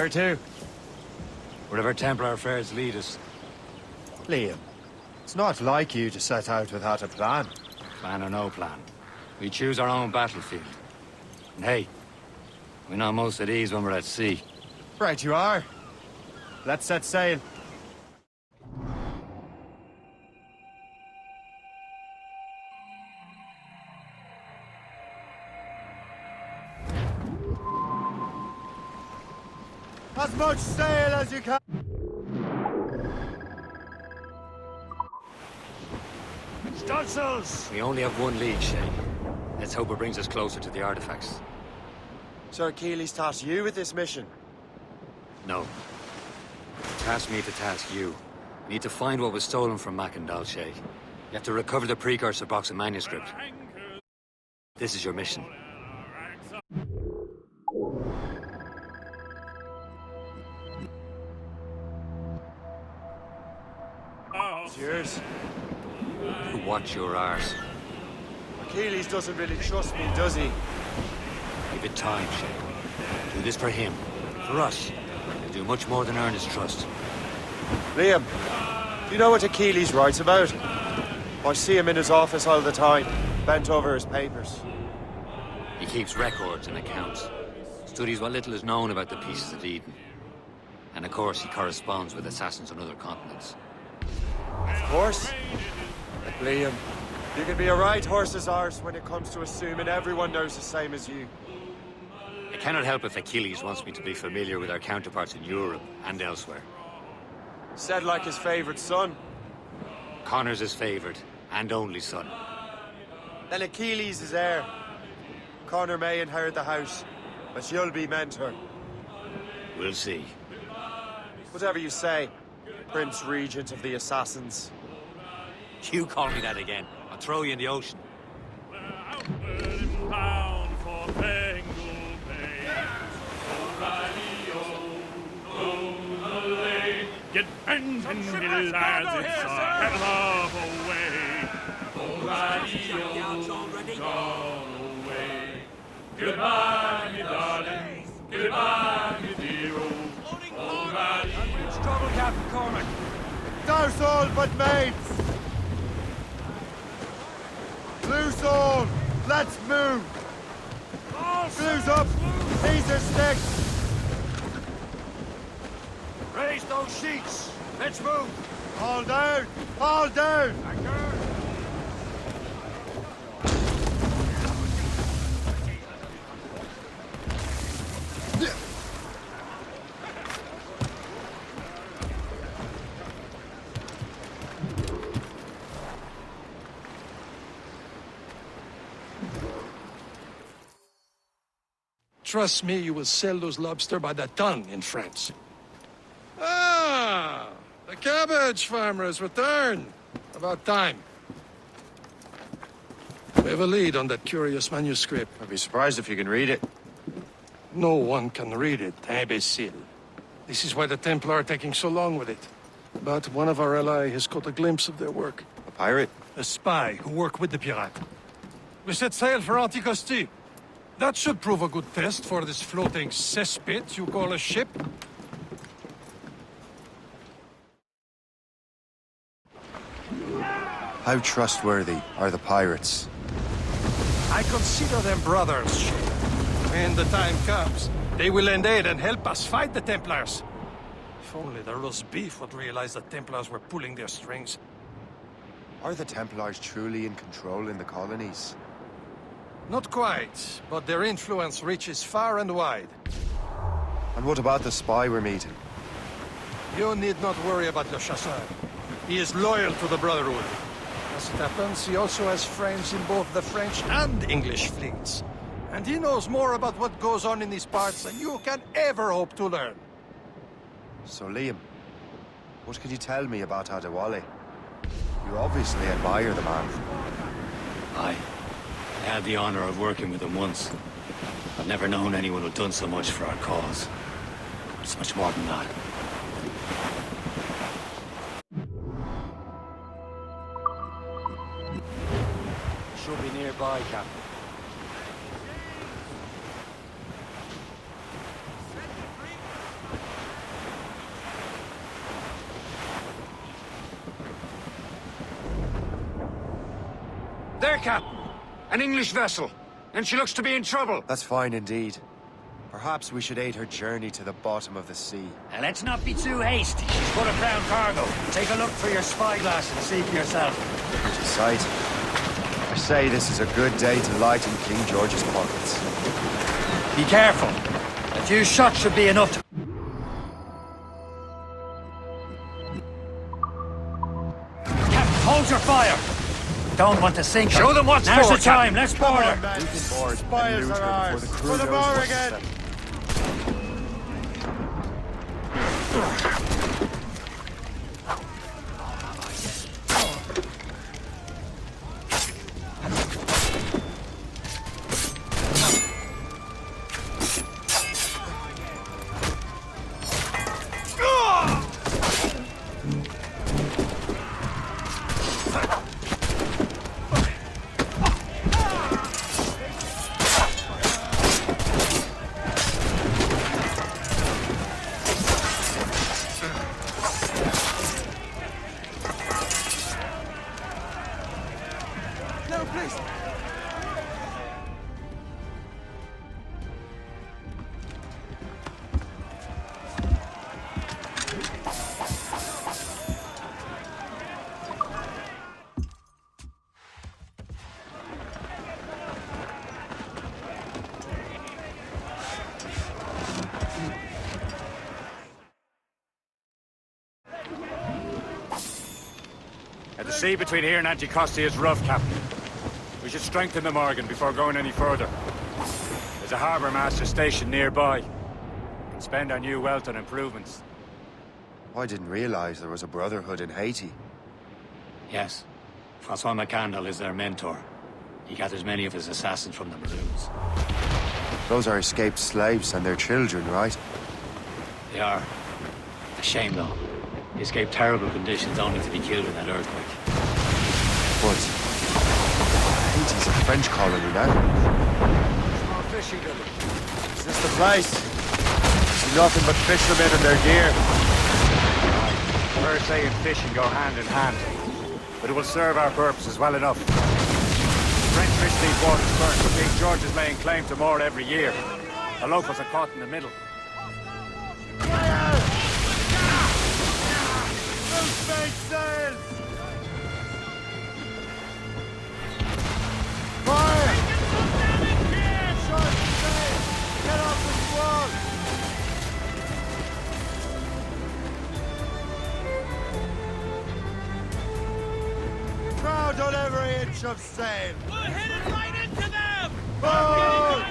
Where to? Wherever Templar affairs lead us. Liam, it's not like you to set out without a plan. Plan or no plan. We choose our own battlefield. And hey, we know most of these when we're at sea. Right you are. Let's set sail. As much sail as you can. Stunsels! We only have one lead, Shay. Let's hope it brings us closer to the artifacts. Sir Keeley's tasked you with this mission. No. Task me to task you. We need to find what was stolen from Mackandal, Shay. You have to recover the precursor box of manuscript. This is your mission. It's yours. Watch your arse. Achilles doesn't really trust me, does he? Give it time, Shay. Do this for him. For us. You'll do much more than earn his trust. Liam, do you know what Achilles writes about? I see him in his office all the time, bent over his papers. He keeps records and accounts. Studies what little is known about the pieces of Eden. And of course, he corresponds with assassins on other continents. Of course. But Liam, you can be a right horse's arse when it comes to assuming everyone knows the same as you. I cannot help if Achilles wants me to be familiar with our counterparts in Europe and elsewhere. Said like his favorite son. Connor's his favored and only son. Then Achilles is heir. Connor may inherit the house, but you'll be mentor. We'll see. Whatever you say, Prince Regent of the Assassins. You call me that again, I'll throw you in the ocean. Get bent and get lads, it's a hell of a way. O'Reilly, gone away. Goodbye, me darling. Goodbye, me dear old O'Reilly. Trouble, Captain Cormac. Douse all but mates! Loose all! Let's move! Blues up! These are sticks! Raise those sheets! Let's move! All down! All down! Trust me, you will sell those lobster by the ton in France. Ah, the cabbage farmer has returned. About time. We have a lead on that curious manuscript. I'd be surprised if you can read it. No one can read it, imbecile. This is why the Templar are taking so long with it. But one of our allies has caught a glimpse of their work. A pirate? A spy who worked with the pirate. We set sail for Anticosti. That should prove a good test for this floating cesspit you call a ship. How trustworthy are the pirates? I consider them brothers. When the time comes, they will lend aid and help us fight the Templars. If only the roast beef would realize the Templars were pulling their strings. Are the Templars truly in control in the colonies? Not quite, but their influence reaches far and wide. And what about the spy we're meeting? You need not worry about Le Chasseur. He is loyal to the Brotherhood. As it happens, he also has friends in both the French and English fleets. And he knows more about what goes on in these parts than you can ever hope to learn. So Liam, what can you tell me about Adewale? You obviously admire the man. I had the honor of working with him once. I've never known anyone who'd done so much for our cause. It's much more than that. Should be nearby, Captain. There, Captain. An English vessel. And she looks to be in trouble. That's fine indeed. Perhaps we should aid her journey to the bottom of the sea. Now, let's not be too hasty. She's full of crown cargo. Take a look through your spyglass and see for yourself. Pretty sight. I say this is a good day to lighten King George's pockets. Be careful. A few shots should be enough to... Captain, hold your fire. Don't want to sink her. Show them what's Now's for, the time. Let's board her. We can board and Spires loot are her ours. before the crew For the knows bar what to again. say. The sea between here and Anticosti is rough, Captain. We should strengthen the Morgan before going any further. There's a harbour master stationed nearby. We can spend our new wealth on improvements. I didn't realize there was a brotherhood in Haiti. Yes. Francois McCandle is their mentor. He gathers many of his assassins from the Maroons. Those are escaped slaves and their children, right? They are. A shame, though. They escaped terrible conditions only to be killed in that earthquake. But Haiti's a French colony now. Small fishing village. Is this the place? See nothing but fishermen and their gear. Mercy and fishing go hand in hand, but it will serve our purposes well enough. French fish these waters first, but King George is laying claim to more every year. The locals are caught in the middle. Crowd on every inch of sail. We'll hit it right into them! Board!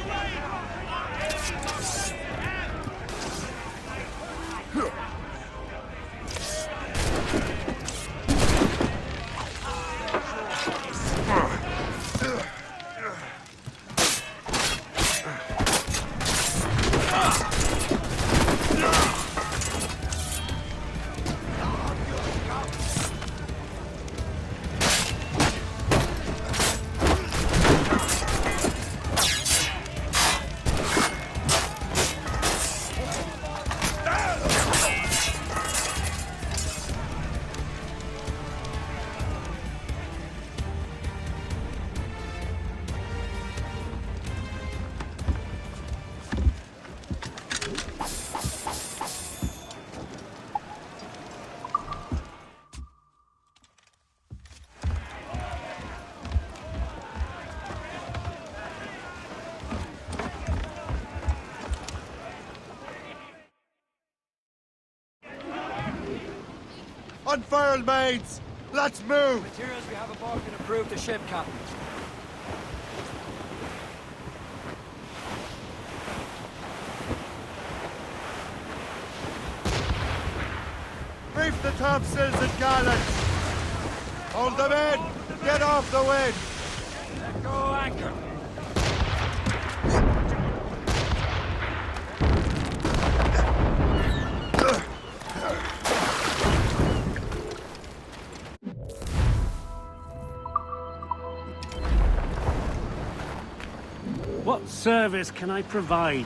Unfurled, mates! Let's move! Materials we have aboard can improve the ship, Captain. Reef the topsails and gallants! Hold them in! Get off the wind! Let go anchor. What service can I provide?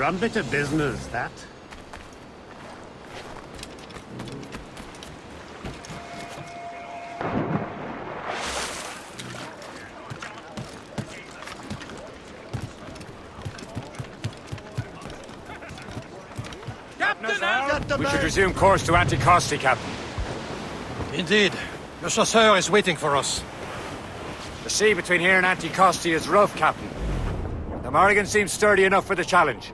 rum bit of business, that. We should resume course to Anticosti, Captain. Indeed. Le Chasseur is waiting for us. The sea between here and Anticosti is rough, Captain. The Morrigan seems sturdy enough for the challenge.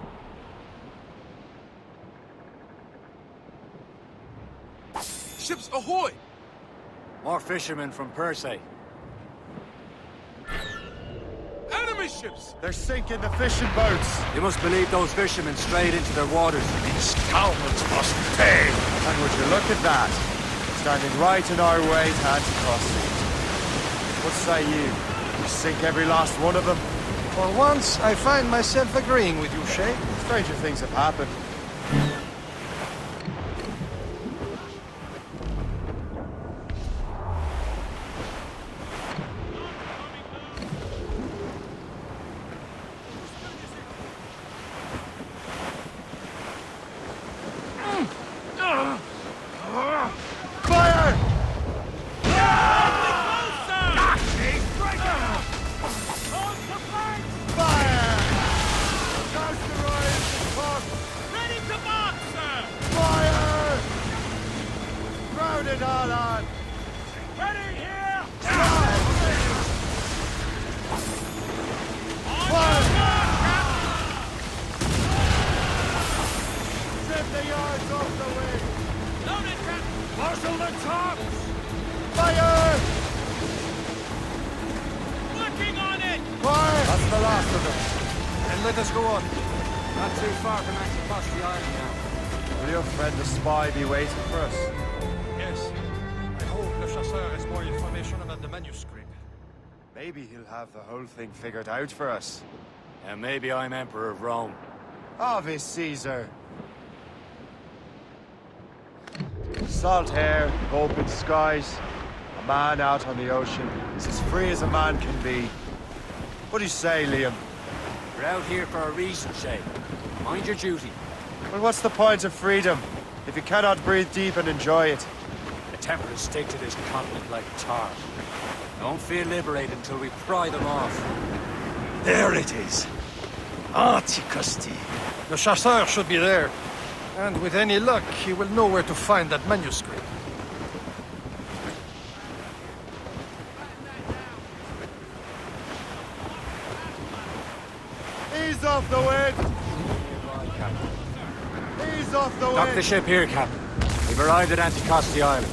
Ships ahoy! More fishermen from Persay. Enemy ships! They're sinking the fishing boats. You must believe those fishermen strayed into their waters. These scoundrels must pay! And would you look at that? Standing right in our way to Anticosti. What say you? We sink every last one of them? For once, I find myself agreeing with you, Shay. Stranger things have happened. Fire! Fire! Ready to march, sir! Fire! Crowd it all on! Ready here! Fire! Trim the yards off the wing! Loaded, Captain! Marshal the tops! Fire! Working on it! Fire! That's the last of them. Then let us go on. Not too far from Anticosti Island now. Will your friend the spy be waiting for us? Yes. I hope Le Chasseur has more information about the manuscript. Maybe he'll have the whole thing figured out for us. And maybe I'm Emperor of Rome. Ave Caesar! Salt hair, open skies, a man out on the ocean. It's as free as a man can be. What do you say, Liam? We're out here for a reason, Shay. Mind your duty. Well, what's the point of freedom if you cannot breathe deep and enjoy it? The Templars stick to this continent like tar. Don't feel liberated until we pry them off. There it is. Anticosti. Le Chasseur should be there. And with any luck, he will know where to find that manuscript. Ease off the wind! Ease off the Dock wind! the ship here, Captain. We've arrived at Anticosti Island.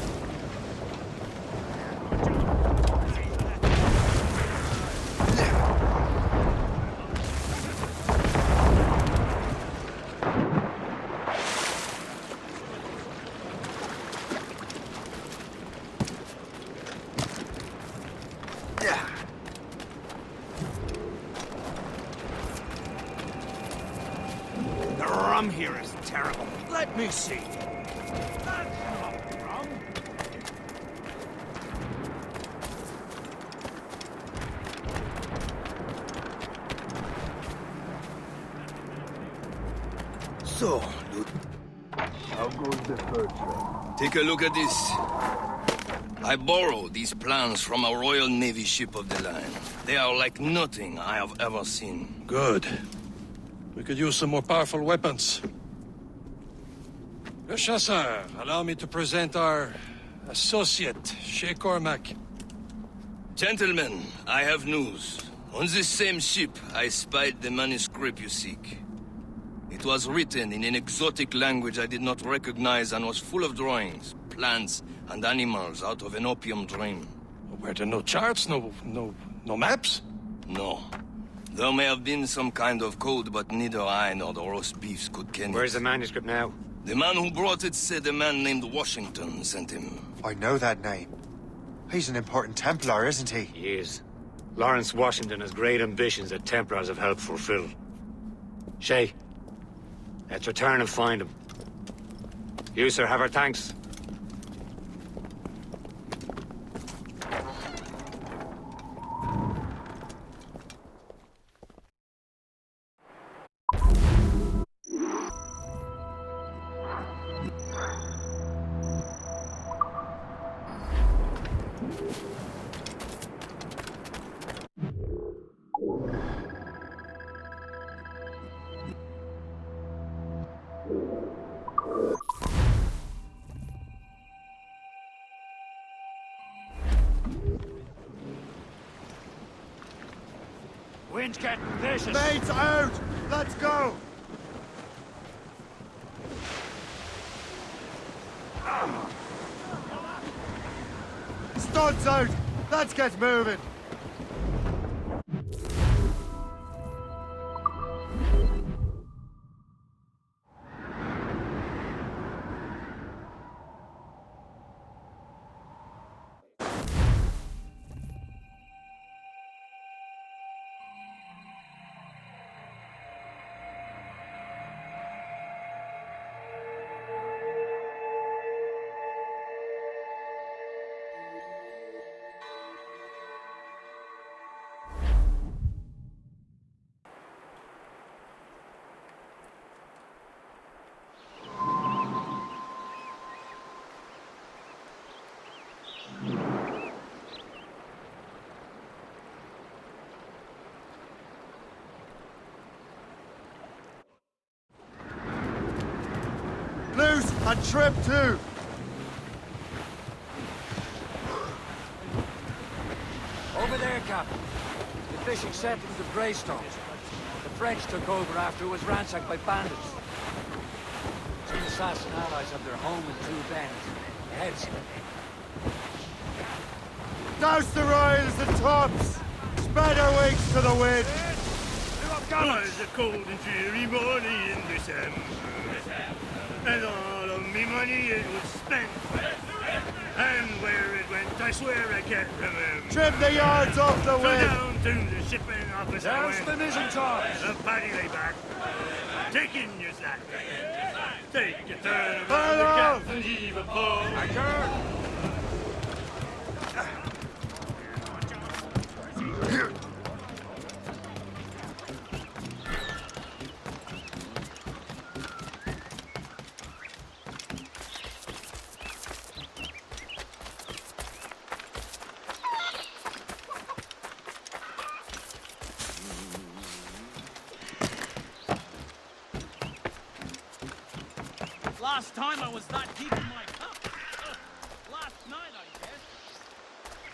The rum here is terrible. Let me see. That's not rum. So, how goes the first? Take a look at this. I borrowed these plans from a Royal Navy ship of the line. They are like nothing I have ever seen. Good. We could use some more powerful weapons. Le Chasseur, allow me to present our associate, Shay Cormac. Gentlemen, I have news. On this same ship, I spied the manuscript you seek. It was written in an exotic language I did not recognize and was full of drawings, plants, and animals out of an opium dream. Were there no charts, no maps? No. There may have been some kind of code, but neither I nor the roast beefs could ken Where's it. the manuscript now? The man who brought it said a man named Washington sent him. I know that name. He's an important Templar, isn't he? He is. Lawrence Washington has great ambitions that Templars have helped fulfill. Shay, let's return and find him. You, sir, have our thanks. Wind's getting vicious. Mates out! Let's go! Studs out! Let's get moving! Loose and trip too! Over there, Captain. The fishing settlement of Greystone. The French took over after it was ransacked by bandits. Some assassin allies have their home in two bends. Heads. Douse the royals and tops! Spread our wings to the wind! Twas a cold and dreary morning in December, and all of me money it was spent. And where it went, I swear I can't remember. Trim the yards off the So wind! down to the shipping office I Douse went. the mizzen-tops! The paddy lay back, taking your slack. Take your turn around Hello. the captain's heave a pole. Last time I was that deep in my cup. Last night, I guess.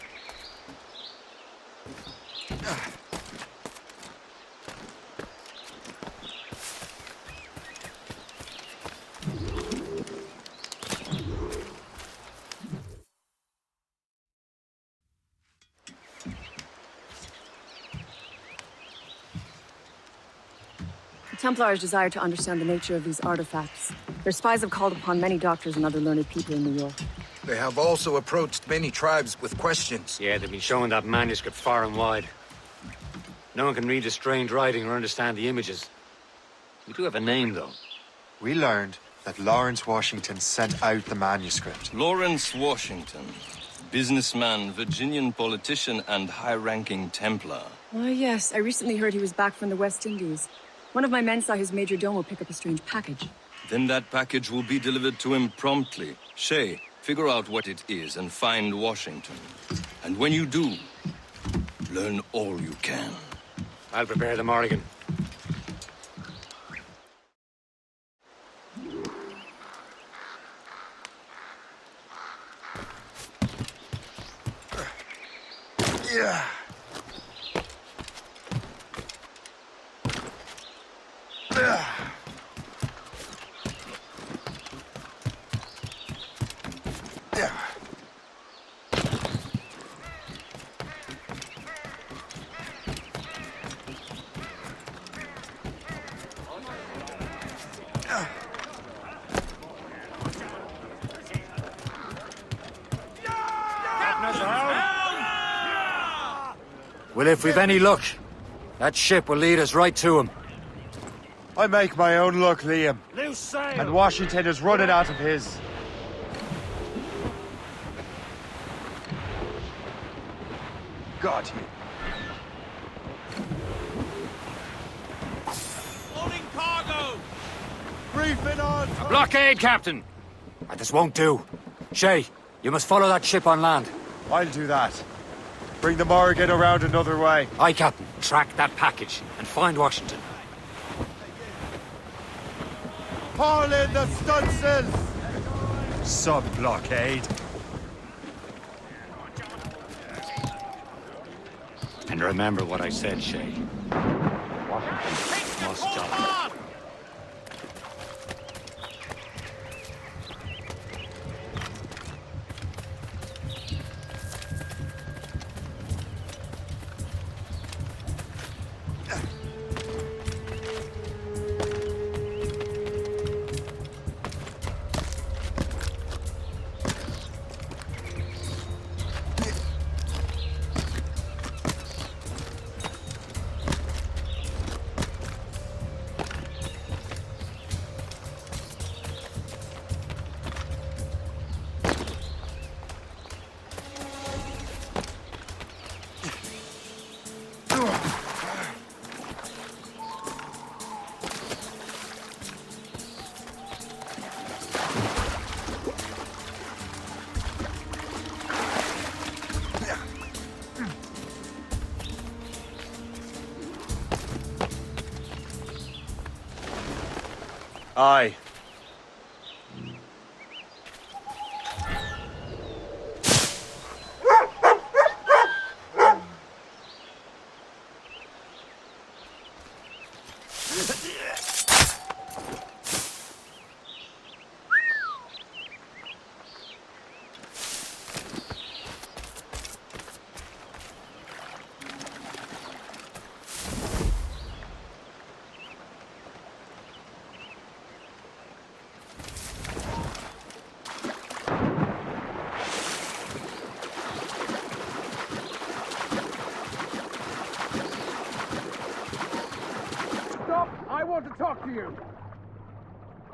The Templars desire to understand the nature of these artifacts. Their spies have called upon many doctors and other learned people in New York. They have also approached many tribes with questions. Yeah, they've been showing that manuscript far and wide. No one can read the strange writing or understand the images. We do have a name, though. We learned that Lawrence Washington sent out the manuscript. Lawrence Washington, businessman, Virginian politician, and high-ranking Templar. Oh, yes. I recently heard he was back from the West Indies. One of my men saw his major domo pick up a strange package. Then that package will be delivered to him promptly. Shay, figure out what it is and find Washington. And when you do, learn all you can. I'll prepare the Morrigan. Yeah. Well, if we've any luck, that ship will lead us right to him. I make my own luck, Liam. Loose sail! And Washington is running out of his. Got you. Loading cargo! Briefing on! Blockade, Captain! This won't do. Shay, you must follow that ship on land. I'll do that. Bring the Morrigan around another way. Aye, Captain. Track that package and find Washington. Haul in the stunsails! Sub-blockade. And remember what I said, Shay. Washington must jump. Aye. I want to talk to you.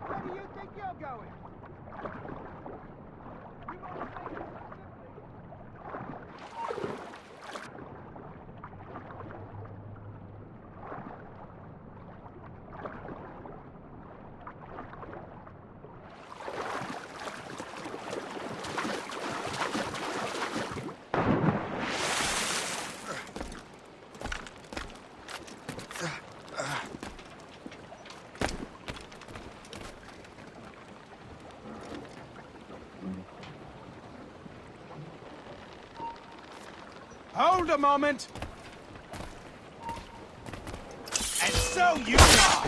Where do you think you're going? You want to take it Hold a moment. And so you are.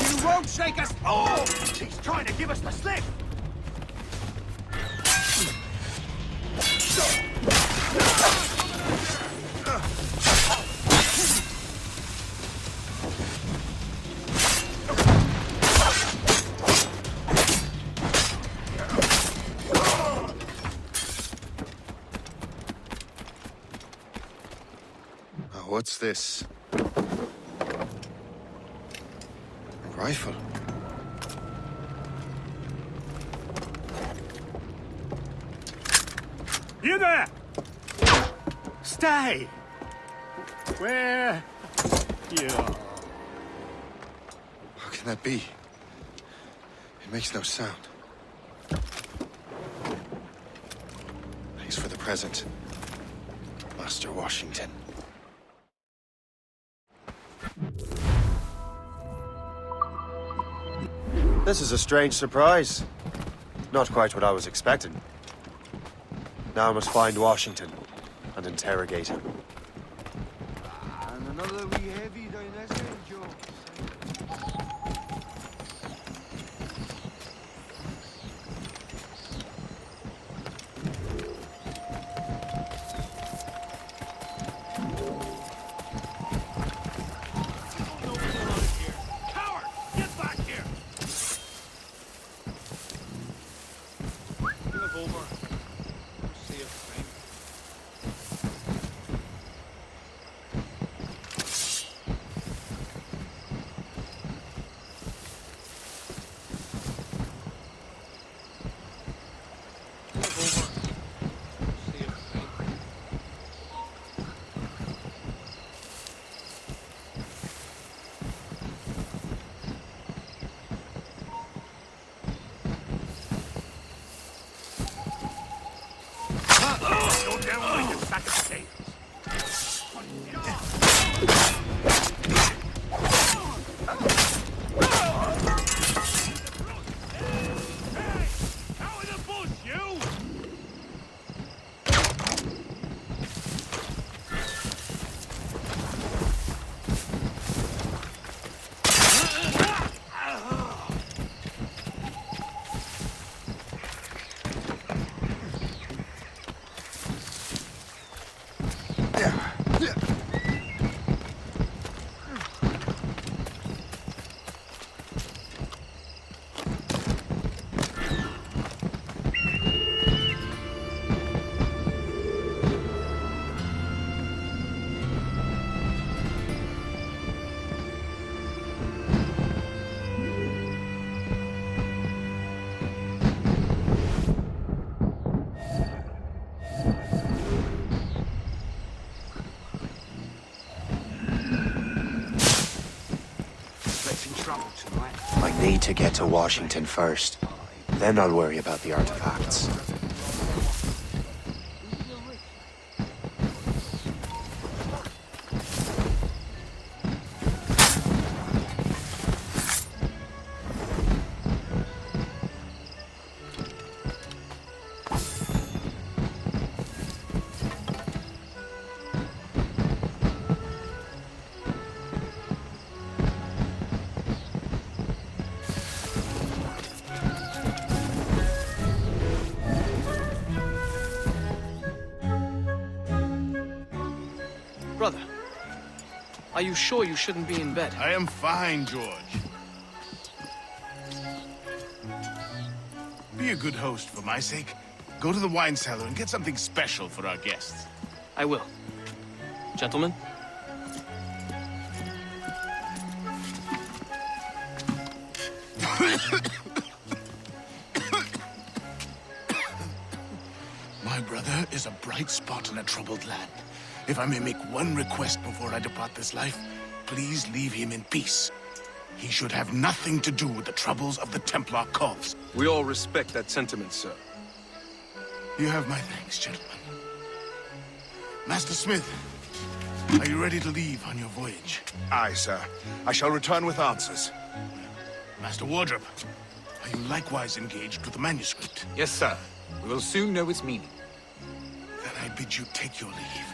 You won't shake us. Oh, he's trying to give us the slip. What's this? A rifle? You there! Stay! Where you are. How can that be? It makes no sound. Thanks for the present, Master Washington. This is a strange surprise. Not quite what I was expecting. Now I must find Washington and interrogate him. And another wee heavy down this end, Joe. I need to get to Washington first. Then I'll worry about the artifacts. Brother, are you sure you shouldn't be in bed? I am fine, George. Be a good host for my sake. Go to the wine cellar and get something special for our guests. I will. Gentlemen? My brother is a bright spot in a troubled land. If I may make one request before I depart this life, please leave him in peace. He should have nothing to do with the troubles of the Templar cause. We all respect that sentiment, sir. You have my thanks, gentlemen. Master Smith, are you ready to leave on your voyage? Aye, sir. I shall return with answers. Master Wardrop, are you likewise engaged with the manuscript? Yes, sir. We will soon know its meaning. Then I bid you take your leave.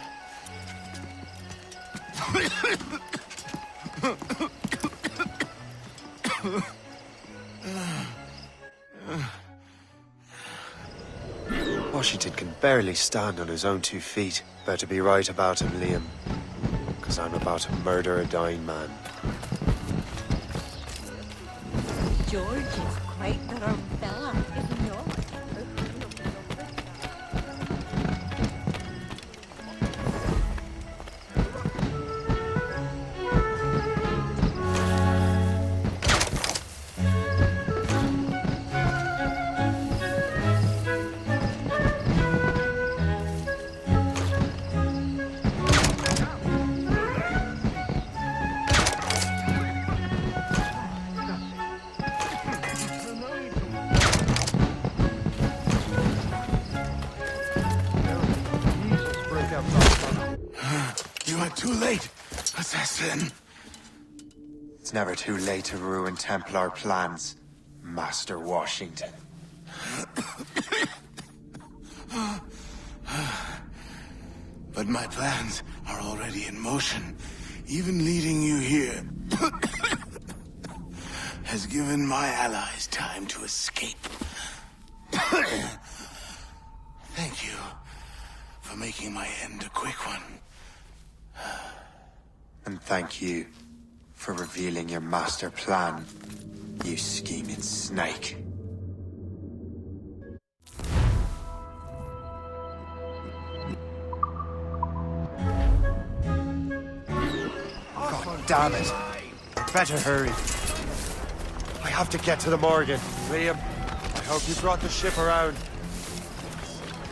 Washington can barely stand on his own 2 feet. Better be right about him, Liam. Because I'm about to murder a dying man. George is quite the rum fella, is he not? You are too late, assassin. It's never too late to ruin Templar plans, Master Washington. But my plans are already in motion. Even leading you here has given my allies time to escape. Thank you for making my end a quick one. And thank you for revealing your master plan, you scheming snake. God damn it! Better hurry. I have to get to the Morgan. Liam, I hope you brought the ship around.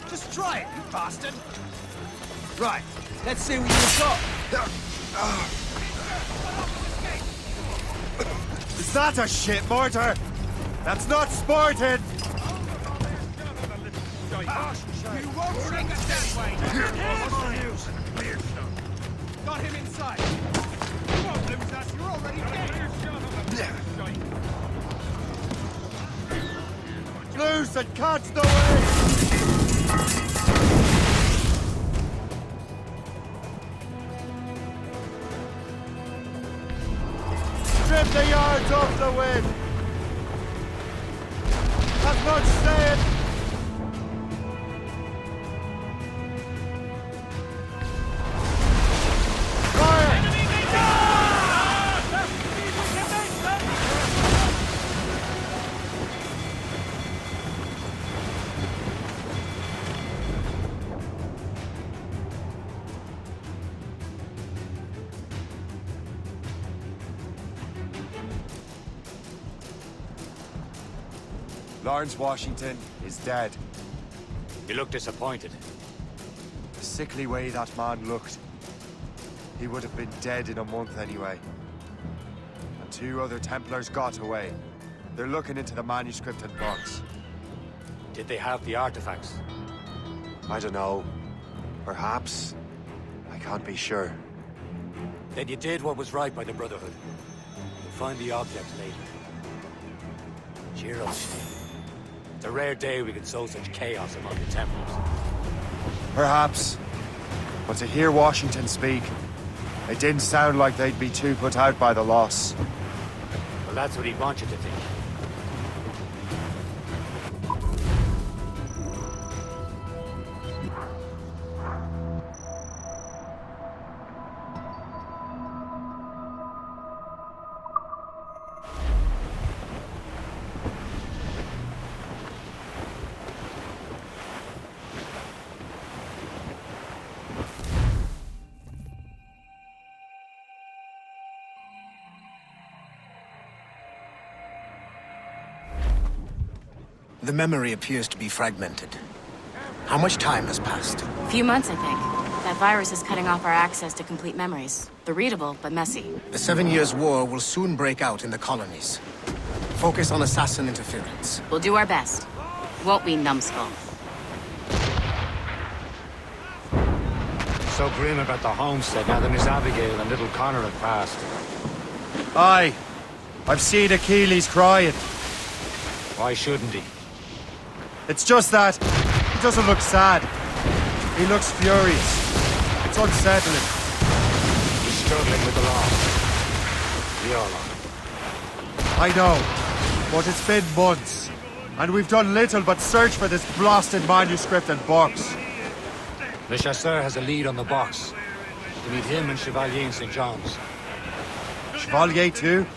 Just try it, you bastard! Right, let's see what you've got. Is that a shit mortar? That's not sporting! You won't bring us that way! Got him inside! Loose and catch the wind! Strip the yards off the wind! Have not said! Lawrence Washington is dead. You look disappointed. The sickly way that man looked. He would have been dead in a month anyway. And 2 other Templars got away. They're looking into the manuscript and box. Did they have the artifacts? I don't know. Perhaps. I can't be sure. Then you did what was right by the Brotherhood. We'll find the objects later. Cheer up, Shane. It's a rare day we can sow such chaos among the Templars. Perhaps. But to hear Washington speak, it didn't sound like they'd be too put out by the loss. Well, that's what he'd want you to think. The memory appears to be fragmented. How much time has passed? A few months, I think. That virus is cutting off our access to complete memories. They're readable, but messy. The 7 Years' War will soon break out in the colonies. Focus on assassin interference. We'll do our best. Won't we, numbskull? So grim about the homestead now that Miss Abigail and little Connor have passed. Aye. I've seen Achilles crying. Why shouldn't he? It's just that he doesn't look sad. He looks furious. It's unsettling. He's struggling with the loss. We all are. I know, but it's been months, and we've done little but search for this blasted manuscript and box. Le Chasseur has a lead on the box. You meet him and Chevalier in St. John's. Chevalier too?